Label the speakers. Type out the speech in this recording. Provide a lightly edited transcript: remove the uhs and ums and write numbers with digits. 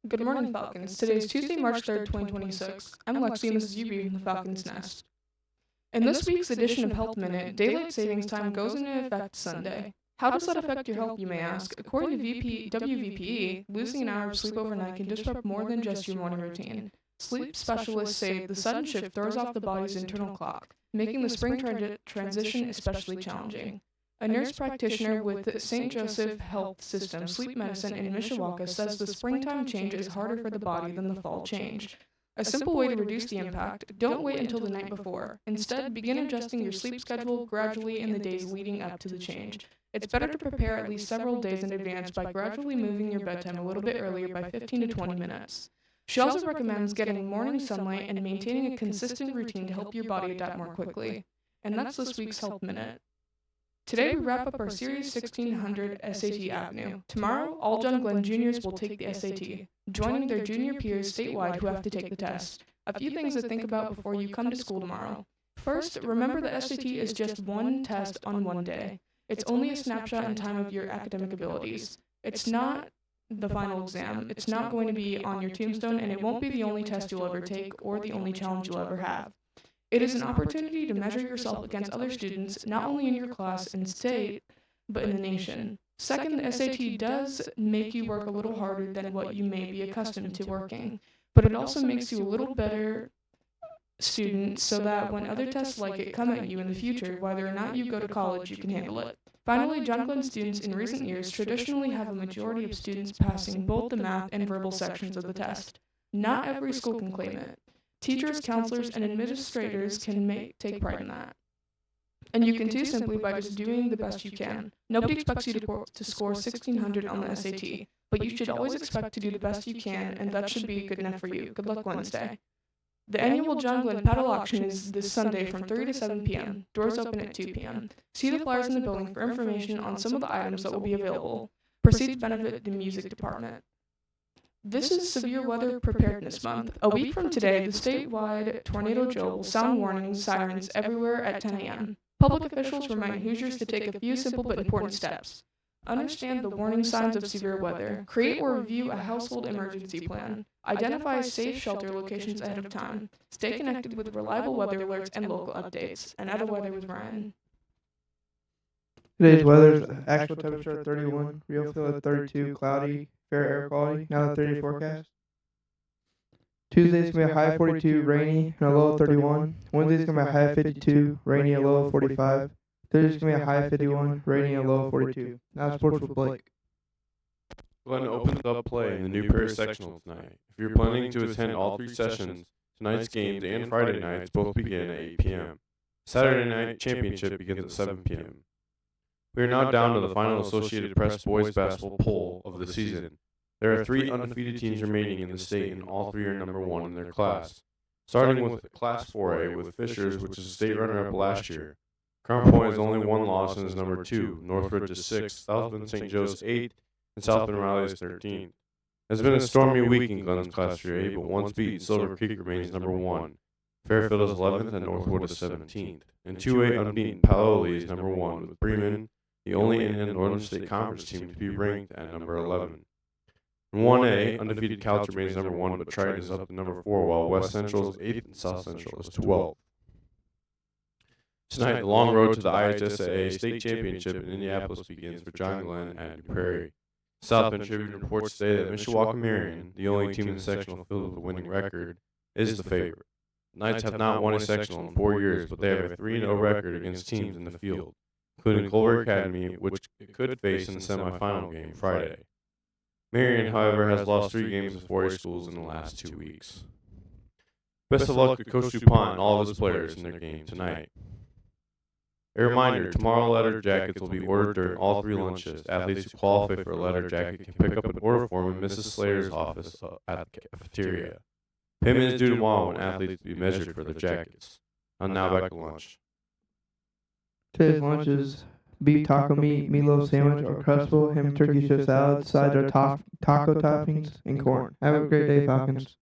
Speaker 1: Good morning, Falcons. Today is Tuesday, March 3rd, 2026. I'm Lexi, and this is UB from the Falcon's Nest. In this week's edition of Health Minute, daylight savings time goes into effect Sunday. How does that affect your health, you may ask? According to WVPE, losing an hour of sleep overnight can disrupt more than just your morning routine. Sleep specialists say the sudden shift throws off the body's internal clock, making the spring transition especially challenging. A nurse practitioner with St. Joseph Health System Sleep Medicine in Mishawaka says the springtime change is harder for the body than the fall change. A simple way to reduce the impact: don't wait until the night before. Instead, begin adjusting your sleep schedule gradually in the days leading up to the change. It's better to prepare at least several days in advance by gradually moving your bedtime a little bit earlier by 15 to 20 minutes. She also recommends getting morning sunlight and maintaining a consistent routine to help your body adapt more quickly. And that's this week's Health Minute. Today we wrap up our Series 1600 SAT Avenue. Tomorrow, all John Glenn Juniors will take the SAT, joining their junior peers statewide who have to take the test. A few things to think about before you come to school tomorrow. First, remember the SAT is just one test on one day. It's only a snapshot in time of your academic abilities. It's not the final exam. It's not going to be on your tombstone, and it won't be the only test you'll ever take or the only challenge you'll ever have. It is an opportunity to measure yourself against other students, not only in your class and state, but in the nation. Second, the SAT does make you work a little harder than what you may be accustomed to working, but it also makes you a little better student so that when other tests like it come at you in the future, whether or not you go to college, you can handle it. Finally, John Glenn students in recent years traditionally have a majority of students passing both the math and verbal sections of the test. Not every school can claim it. Teachers, counselors, and administrators can take pride in that. And you can too, simply by just doing the best you can. Nobody expects you to score 1600 on the SAT, but you should always expect to do the best you can, and that should be good enough for you. Good luck Wednesday. The annual John Glenn Paddle Auction is this Sunday from 3 to 7 p.m. Doors open at 2 p.m. See the flyers in the building for information on some of the items that will be available. Proceeds benefit the music department. This is Severe Weather Preparedness Month. A week from today, the statewide Tornado Joe will sound warnings sirens everywhere at 10 a.m. Public officials remind Hoosiers to take a few simple but important steps. Understand the warning signs of severe weather. Create or review a household emergency plan. Identify safe shelter locations ahead of time. Stay connected with reliable weather alerts and local updates. And out of weather with Ryan.
Speaker 2: Today's weather is actual temperature at 31, real feel at 32, cloudy, fair air quality, now the 30 forecast. Tuesday's going to be a high of 42, rainy, and a low of 31. Wednesday's going to be a high of 52, rainy, and a low of 45. Thursday's going to be a high of 51, rainy, and a low of 42. Now sports with Blake.
Speaker 3: Glenn opens up play in the new Paris sectional tonight. If you're planning to attend all three sessions, tonight's games and Friday nights both begin at 8 p.m. Saturday night championship begins at 7 p.m. We are now down to the final Associated Press boys basketball poll of the season. There are 3 undefeated teams remaining in the state, and all 3 are number 1 in their class. Starting with Class 4A with Fishers, which is a state runner-up last year. Crown Point has only 1 loss and is number 2. Northridge is 6th, South Bend St. Joe's 8th, and South Bend Riley is 13th. It's been a stormy week in Glenn's Class 3A, but once beaten, Silver Creek remains number 1. Fairfield is 11th, and Northwood is 17th. In 2A, unbeaten Paoli is number 1, with Bremen, the only Indiana Northern State Conference team to be ranked at number 11. In 1A, undefeated Couch remains number 1, but Triton is up to number 4, while West Central is 8th and South Central is 12th. Tonight, the long road to the IHSAA State Championship in Indianapolis begins for John Glenn and New Prairie. South Bend Tribune reports today that Mishawaka Marion, the only team in the sectional field with a winning record, is the favorite. The Knights have not won a sectional in 4 years, but they have a 3-0 record against teams in the field, including Culver Academy, which it could face in the semifinal game Friday. Marion, however, has lost 3 games to 4A schools in the last 2 weeks. Best of luck to Coach DuPont and all of his players in their game tonight. A reminder, tomorrow letter jackets will be ordered during all 3 lunches. Athletes who qualify for a letter jacket can pick up an order form in Mrs. Slater's office at the cafeteria. Payment is due tomorrow when athletes will be measured for their jackets. And now back to lunch.
Speaker 2: Today's lunch is beef taco meat, meatloaf sandwich, or crustable, ham turkey shish salad, sides are taco toppings, and corn. Have a great day, Falcons.